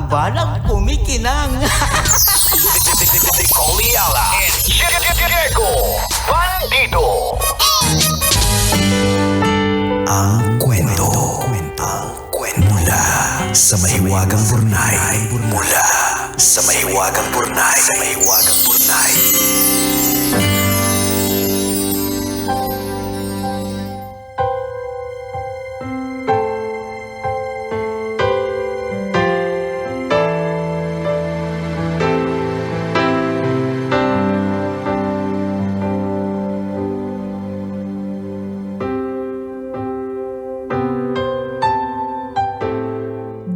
tambalang kumikinang. Coliala and Diego Bandido. Ang kwento. Mula sa mahiwagang burnay. Mula sa mahiwagang burnay.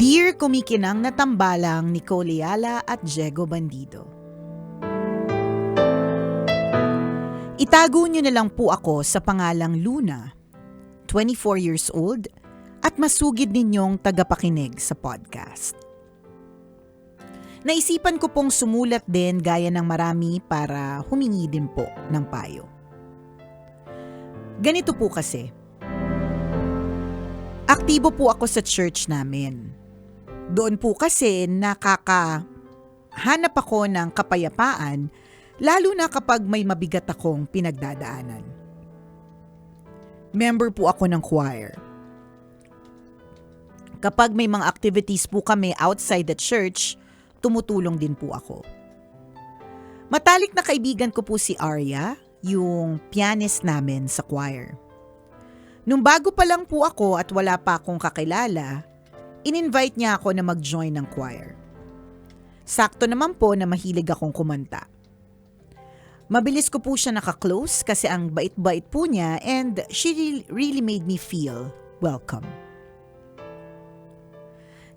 Dear kumikinang na tambalang ni Coliala at Diego Bandido. Itago niyo na lang po ako sa pangalang Luna, 24 years old, at masugid ninyong tagapakinig sa podcast. Naisipan ko pong sumulat din gaya ng marami para humingi din po ng payo. Ganito po kasi. Aktibo po ako sa church namin. Doon po kasi nakakahanap ako ng kapayapaan, lalo na kapag may mabigat akong pinagdadaanan. Member po ako ng choir. Kapag may mga activities po kami outside the church, tumutulong din po ako. Matalik na kaibigan ko po si Arya, yung pianist namin sa choir. Nung bago pa lang po ako at wala pa akong kakilala, in-invite niya ako na mag-join ng choir. Sakto naman po na mahilig akong kumanta. Mabilis ko po siya naka-close kasi ang bait-bait po niya and she really made me feel welcome.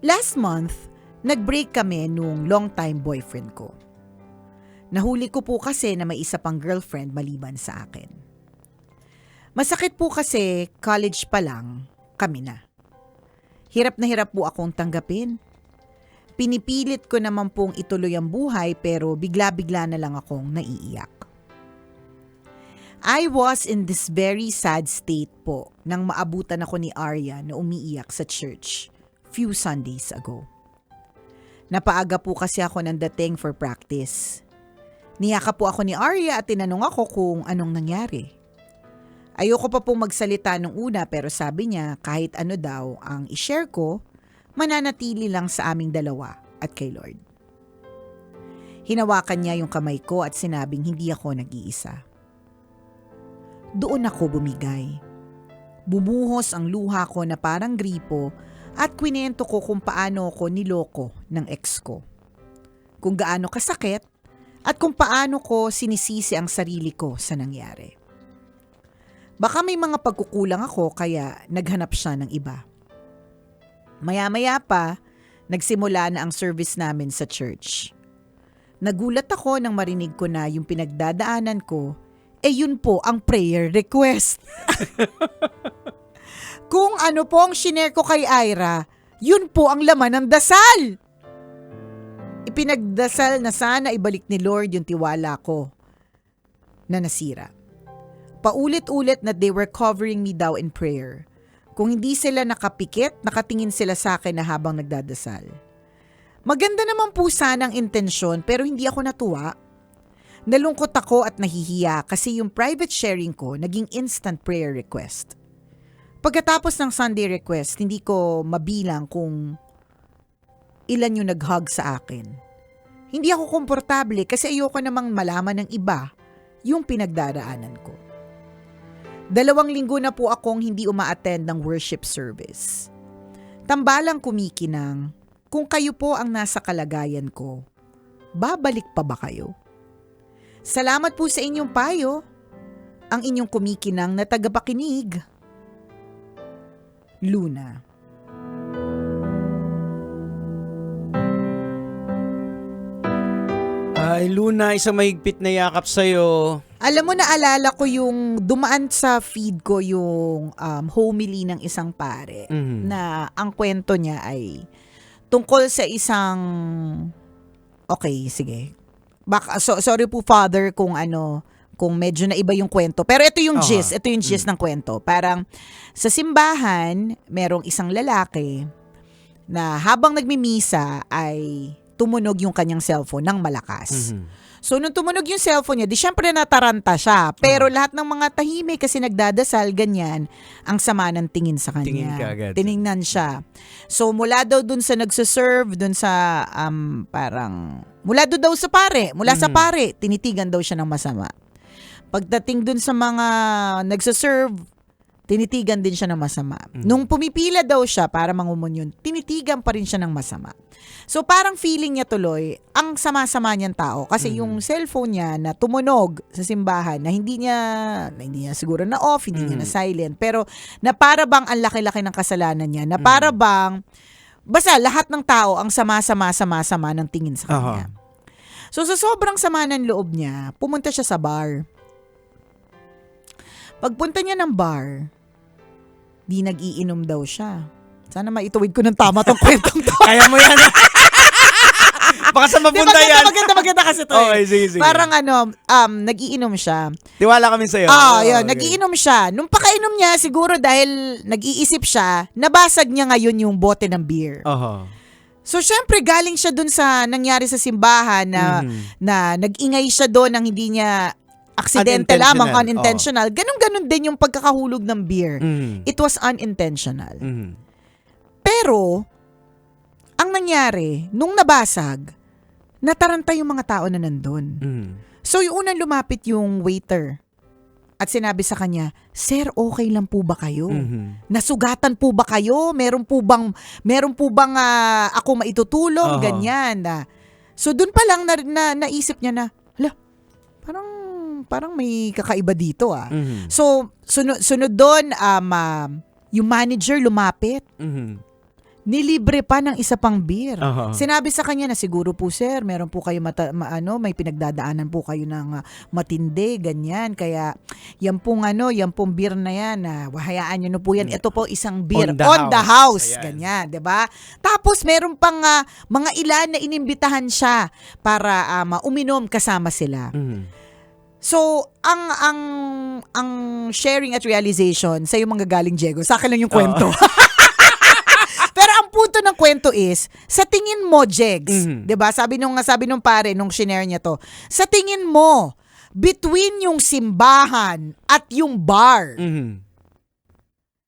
Last month, nag-break kami nung long-time boyfriend ko. Nahuli ko po kasi na may isa pang girlfriend maliban sa akin. Masakit po kasi college pa lang kami na. Hirap na hirap po akong tanggapin. Pinipilit ko naman pong ituloy ang buhay pero bigla-bigla na lang akong naiiyak. I was in this very sad state po nang maabutan ako ni Arya na umiiyak sa church few Sundays ago. Napaaga po kasi ako ng dating for practice. Niyaka po ako ni Arya at tinanong ako kung anong nangyari. Ayoko pa pong magsalita nung una pero sabi niya kahit ano daw ang i-share ko, mananatili lang sa aming dalawa at kay Lord. Hinawakan niya yung kamay ko at sinabing hindi ako nag-iisa. Doon ako bumigay. Bumuhos ang luha ko na parang gripo at kwinento ko kung paano ako niloko ng ex ko. Kung gaano kasakit at kung paano ko sinisisi ang sarili ko sa nangyari. Baka may mga pagkukulang ako kaya naghanap siya ng iba. Maya-maya pa, nagsimula na ang service namin sa church. Nagulat ako nang marinig ko na yung pinagdadaanan ko, yun po ang prayer request. Kung ano po ang shinare ko kay Ira, yun po ang laman ng dasal. Ipinagdasal na sana ibalik ni Lord yung tiwala ko na nasira. Paulit-ulit na they were covering me daw in prayer. Kung hindi sila nakapikit, nakatingin sila sa akin na habang nagdadasal. Maganda naman po sana ang intensyon pero hindi ako natuwa. Nalungkot ako at nahihiya kasi yung private sharing ko naging instant prayer request. Pagkatapos ng Sunday request, hindi ko mabilang kung ilan yung nag-hug sa akin. Hindi ako komportable kasi ayoko namang malaman ng iba yung pinagdaraanan ko. 2 linggo na po akong hindi uma-attend ng worship service. Tambalang kumikinang, kung kayo po ang nasa kalagayan ko, babalik pa ba kayo? Salamat po sa inyong payo, ang inyong kumikinang na tagapakinig. Luna. Ay, Luna, isang mahigpit na yakap sa'yo. Alam mo, naalala ko yung dumaan sa feed ko yung homily ng isang pare na ang kwento niya ay tungkol sa isang... Okay, sige. Sorry po, Father, kung medyo na iba yung kwento. Pero ito yung gist. Ito yung gist ng kwento. Parang sa simbahan, merong isang lalaki na habang nagmimisa ay tumunog yung kanyang cellphone ng malakas. So, nung tumunog yung cellphone niya, di syempre nataranta siya. Pero lahat ng mga tahimik kasi nagdadasal, ganyan, ang sama ng tingin sa kanya. Tingin ka agad. Tiningnan siya. So, mula daw dun sa nagsaserve, dun sa mula daw sa pare, sa pare, tinitigan daw siya ng masama. Pagdating dun sa mga nagsaserve, tinitigan din siya ng masama. Nung pumipila daw siya para mangumunyon, tinitigan pa rin siya ng masama. So parang feeling niya tuloy, ang sama-sama niyang tao. Kasi yung cellphone niya na tumunog sa simbahan, na hindi niya siguro na off, hindi niya na silent. Pero na para bang ang laki-laki ng kasalanan niya, na para bang, basta lahat ng tao ang sama-sama ng tingin sa kanya. So sa sobrang sama ng loob niya, pumunta siya sa bar. Pagpunta niya ng bar, di nag-iinom daw siya. Sana maituwid ko ng tama tong kwentong to. Kaya mo yan. Baka sa mapunta yan. Maganda kasi to. Okay, sige. Parang nag-iinom siya. Tiwala kami sa'yo. Yun, nagiinom siya. Nung pakainom niya, siguro dahil nag-iisip siya, nabasag niya ngayon yung bote ng beer. So, syempre, galing siya dun sa nangyari sa simbahan na nag-ingay siya doon nang hindi niya aksidente lamang, unintentional. Ganon din yung pagkakahulog ng beer. It was unintentional. Pero, ang nangyari, nung nabasag, nataranta yung mga tao na nandun. So, yung unang lumapit yung waiter at sinabi sa kanya, "Sir, okay lang po ba kayo? Nasugatan po ba kayo? Meron po bang ako maitutulong?" Ganyan. So, dun pa lang naisip niya na, parang may kakaiba dito So, sunod doon, yung manager lumapit. Nilibre pa ng isa pang beer. Sinabi sa kanya na siguro po sir, meron po kayo may pinagdadaanan po kayo ng matindi, ganyan. Kaya yan pong beer na yan, hayaan nyo na po yan. Ito po isang beer on the house. Ganyan, 'di ba? Tapos meron pang mga ilan na inimbitahan siya para uminom kasama sila. So, ang sharing at realization sa yung mga galing Diego, sa akin lang yung kwento. Pero ang punto ng kwento is, sa tingin mo, Jegs, 'di ba? Sabi nung pare nung shinare niya to. Sa tingin mo, between yung simbahan at yung bar,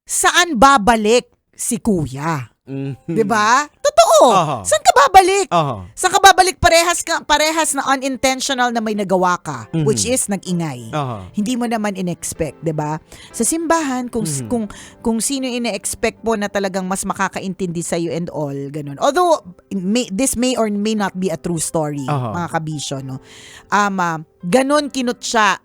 saan babalik si Kuya? 'Di ba? Totoo. Saan ka babalik? Saan ka babalik? Parehas na unintentional na may nagawa ka, which is nag-ingay. Hindi mo naman in-expect, 'di ba? Sa simbahan kung sino ine-expect mo na talagang mas makakaintindi sa you and all, ganun. Although this may or may not be a true story, mga kabisyo, no. Ganun kinut siya,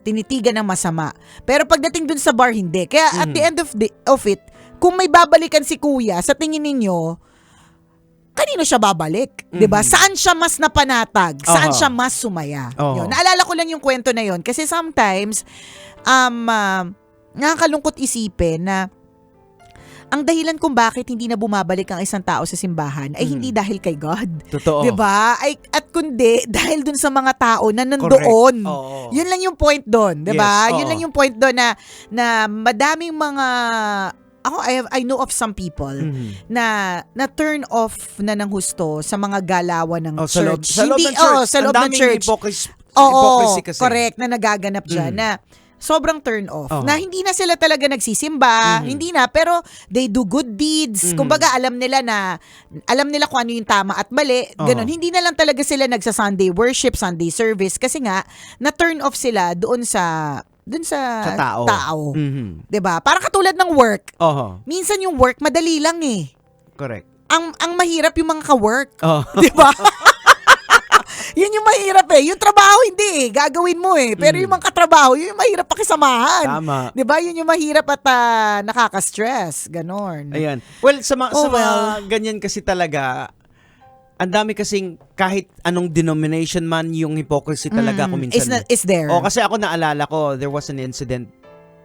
tinitigan ng masama. Pero pagdating dun sa bar, hindi. Kaya at the end of it, kung may babalikan si Kuya, sa tingin ninyo, kanino siya babalik? 'Di ba? Saan siya mas napanatag? Saan siya mas sumaya? Yun. Naalala ko lang yung kwento na yon kasi sometimes nakakalungkot isipin na ang dahilan kung bakit hindi na bumabalik ang isang tao sa simbahan ay hindi dahil kay God. Totoo. 'Di ba? At kundi dahil dun sa mga tao na nandoon. Yun lang yung point doon, 'di ba? Yun lang yung point doon na madaming mga I know of some people na turn off na ng husto sa mga galawan ng church. Sa loob ng church. Sa loob ng church. Hypocrisy kasi. Correct, na nagaganap dyan na sobrang turn off. Na hindi na sila talaga nagsisimba, hindi na, pero they do good deeds. Kumbaga alam nila kung ano yung tama at mali. Ganun. Hindi na lang talaga sila nagsa-Sunday worship, Sunday service kasi nga na turn off sila doon sa tao. 'Di ba? Parang katulad ng work. Minsan yung work madali lang eh. Correct. Ang mahirap yung mga ka-work. 'Di ba? Yun yung mahirap eh. Yung trabaho hindi eh. Gagawin mo eh. Pero yung mga katrabaho, yun yung mahirap pakisamahan. Tama. 'Di ba? Yun yung mahirap at nakaka-stress. Ganon. Ayan. Well, sa mga ganyan kasi talaga, ang dami kasing kahit anong denomination man yung hypocrisy talaga kung minsan. It's there. Kasi ako naalala ko, there was an incident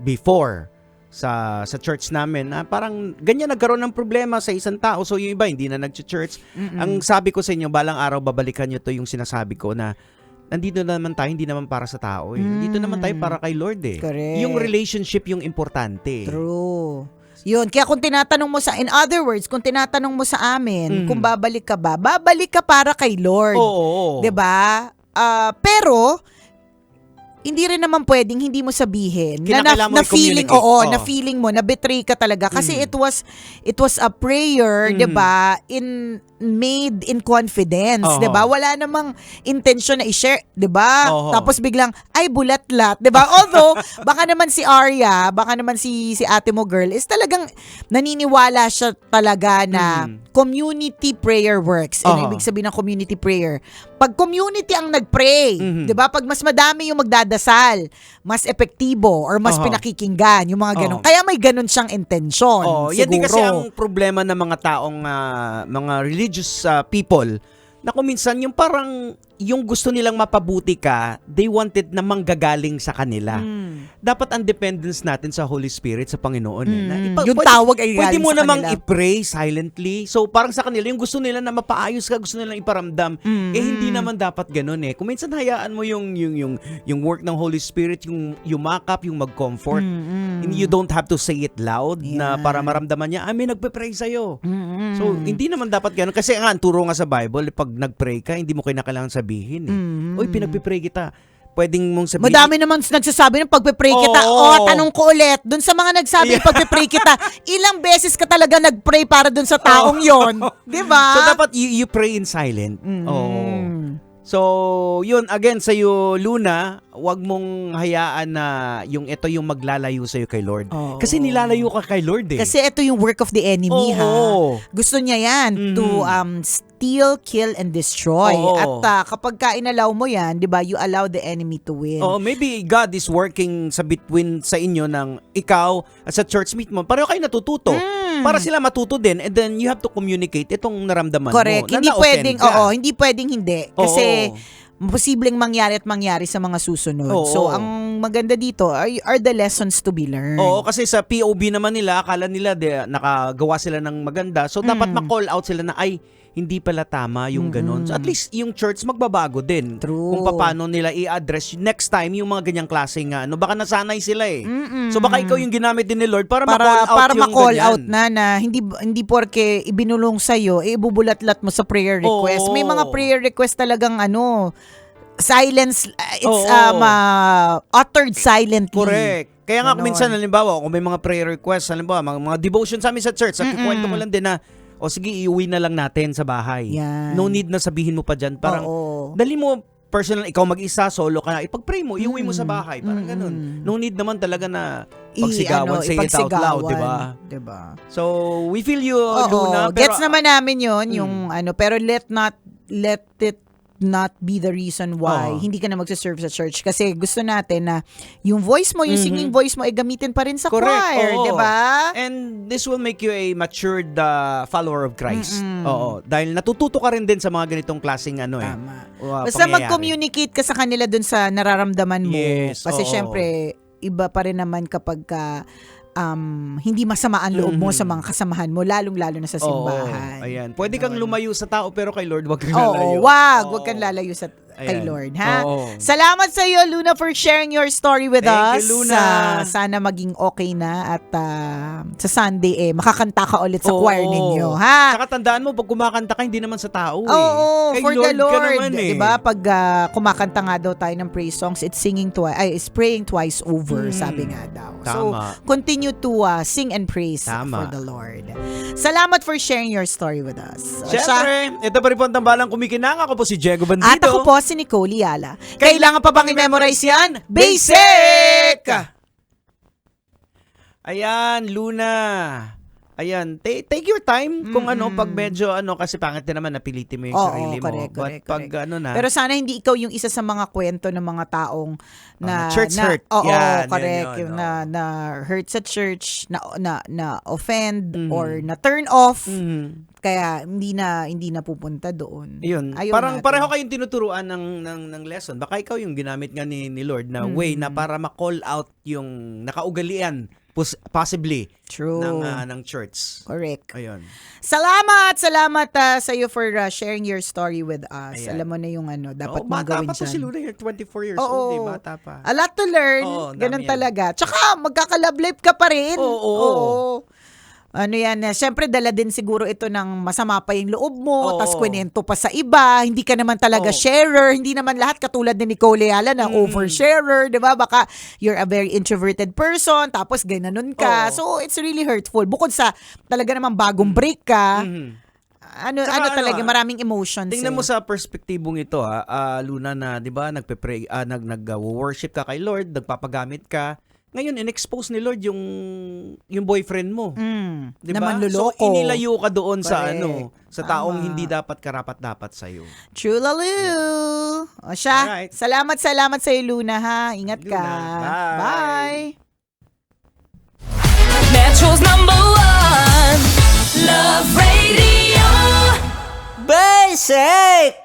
before sa church namin na parang ganyan nagkaroon ng problema sa isang tao. So yung iba hindi na nag-church. Ang sabi ko sa inyo, balang araw babalikan nyo to yung sinasabi ko na nandito naman tayo, hindi naman para sa tao eh. Dito naman tayo para kay Lord eh. Correct. Yung relationship yung importante. True. Yun, kaya kung tinatanong mo in other words, kung tinatanong mo sa amin, kung babalik ka ba, babalik ka para kay Lord. Oo. 'Di ba? Pero hindi rin naman pwedeng hindi mo sabihin Kinakailangan mo na feeling i-communicate. na feeling mo na betray ka talaga kasi it was a prayer, 'di ba? Made in confidence, Oo. 'di ba? Wala namang intention na i-share, 'di ba? Oo. Tapos biglang ay bulatlat, 'di ba? Although baka naman si Arya, baka naman si ate mo girl is talagang naniniwala siya talaga na community prayer works. Ano Oo. ibig sabihin ng community prayer? Pag community ang nagpray, 'di ba? Pag mas madami yung magdadasal, mas epektibo or mas Oo. pinakikinggan yung mga ganun. Oo. Kaya may ganun siyang intensyon. Oh, siguro. yan din kasi ang problema ng mga taong mga religious people na kung minsan yung parang yung gusto nilang mapabuti ka, they wanted na manggagaling sa kanila. Dapat ang dependence natin sa Holy Spirit, sa Panginoon. Yung tawag ay pwede galing mo sa namang kanila. i-pray silently. So parang sa kanila, yung gusto nila na mapaayos ka, gusto nilang iparamdam. Hindi naman dapat ganun eh. Kung minsan hayaan mo yung work ng Holy Spirit, yung yumakap, yung mag-comfort. You don't have to say it loud na para maramdaman niya, may nagpe-pray sa'yo. So hindi naman dapat ganun. Kasi nga, ang turo nga sa Bible, pag nag-pray ka, hindi mo kailangan sabihin eh. Uy, pinagpe-pray kita. Pwedeng mong sabihin. Madami naman nagsasabi ng pagpe-pray kita. Oo. Tanong ko ulit. Doon sa mga nagsabi ng pagpe-pray kita, ilang beses ka talaga nag-pray para doon sa taong yon, 'di ba? So dapat you pray in silent. Oo. So, yun, again, sa'yo, Luna, wag mong hayaan na yung ito yung maglalayo sa'yo kay Lord. Oo. Kasi nilalayo ka kay Lord eh. Kasi ito yung work of the enemy, ha. Oo. Gusto niya yan to steal, kill, and destroy. Oo. At kapag ka inalaw mo yan, di ba, you allow the enemy to win. Oh, maybe God is working sa between sa inyo ng ikaw at sa church meet mo. Pareho kayo natututo. Para sila matuto din, and then you have to communicate itong naramdaman Correct. mo. Hindi na-offend pwedeng, ka. hindi pwedeng hindi. Kasi posibleng mangyari sa mga susunod. Oo. So, ang maganda dito are the lessons to be learned. Oo, kasi sa POB naman nila, akala nila nakagawa sila ng maganda. So, dapat ma-call out sila na, ay, hindi pala tama yung ganun. So, at least yung church magbabago din. True. Kung paano nila i-address next time yung mga ganyang klaseng baka nasanay sila eh. So, baka ikaw yung ginamit din ni Lord para ma-call out para yung ma-call ganyan. out na hindi porke ibinulong sa iyo, ibubulat-lat mo sa prayer request. Oo. May mga prayer request talagang silence, it's Oo. uttered silently. Correct. Kaya nga Ganon. minsan halimbawa, kung may mga prayer requests, halimbawa, mga devotion sa amin sa church, kikwento ko lang din na, o sige, iuwi na lang natin sa bahay. Yan. No need na sabihin mo pa dyan. Parang, Oo. dali mo, personal, ikaw mag-isa, solo ka na, ipag-pray mo, iuwi mo sa bahay. Parang ganun. No need naman talaga na pagsigawan, say it out loud, di ba? Diba? So, we feel you, Oo. Luna. Pero, Gets naman namin yun, yung pero let it not be the reason why Oo. hindi ka na magsaserve sa church. Kasi gusto natin na yung voice mo, yung singing voice mo, ay gamitin pa rin sa Correct. choir, Oo. di ba? And this will make you a matured follower of Christ. Oo. Dahil natututo ka rin din sa mga ganitong klaseng Tama. pangyayari. Basta mag-communicate ka sa kanila dun sa nararamdaman mo. Yes, Kasi oo. syempre, iba pa rin naman kapag hindi masama ang loob mo sa mga kasamahan mo, lalong-lalo na sa simbahan. Oo, ayan. Pwede kang lumayo sa tao pero kay Lord wag kang Oo, lalayo. wag kang lalayo kay Ayan. Lord, ha? Oo. Salamat sa iyo, Luna, for sharing your story with Thank us. you, Luna. Sana maging okay na at sa Sunday makakanta ka ulit sa Oo. choir ninyo, ha? Saka tandaan mo, pag kumakanta ka, hindi naman sa tao eh. Oo, Kay for the ka Lord. naman eh. Diba? Pag kumakanta nga daw tayo ng praise songs, it's praying twice over, sabi nga daw. So, Tama. continue to sing and praise Tama. for the Lord. Salamat for sharing your story with us. Siyempre, ito pa rin po ang tambalang kumikinang. Ako po si Diego Bandido. At ako po si Nicole Yala. Kailangan pa bang i-memorize yan? Basic! Ayan, Luna. Ayan, take your time kung pag medyo kasi pangit din naman napilitin mo yung sarili mo. Correct, But pag correct. na. Pero sana hindi ikaw yung isa sa mga kwento ng mga taong na church hurt. Oo, Yan, correct. yun, na hurt sa church, na offend or na turn off. Kaya hindi na pupunta doon. Yun. Ayaw Parang natin. pareho kayong tinuturuan ng lesson. Baka ikaw yung ginamit nga ni Lord na way na para ma-call out yung nakaugalian possibly True. ng church. Correct. Ayun. Salamat sa iyo for sharing your story with us. Ayan. Alam mo na yung dapat mong bata gawin pa to dyan. si Luna, 24 years Oo. old, bata pa. A lot to learn. Oo, dami Ganun yan. talaga. Tsaka magkaka-love life ka pa rin. Oo. Ano yan, syempre dala din siguro ito ng masama pa yung loob mo, Oo. tas kwento pa sa iba, hindi ka naman talaga Oo. sharer, hindi naman lahat katulad ni Nicole Ayala na oversharer, di ba? Baka you're a very introverted person, tapos gananon ka. Oo. So, it's really hurtful. Bukod sa talaga naman bagong break ka, Tsaka talaga, maraming emotions. Tingnan mo sa perspektibong ito Luna, na 'di ba nagpe-pray, nag-worship ka kay Lord, nagpapagamit ka. Ngayon in-expose ni Lord yung boyfriend mo. 'Di na ba? manloloko. So inilayo ka doon sa Correct. sa taong Tama. hindi dapat karapat-dapat sa iyo. True lalu. O siya, Alright. salamat sa iyo, Luna, ha. Ingat ka. Luna, bye. Bye. Metro's #1 Love Radio. Basic!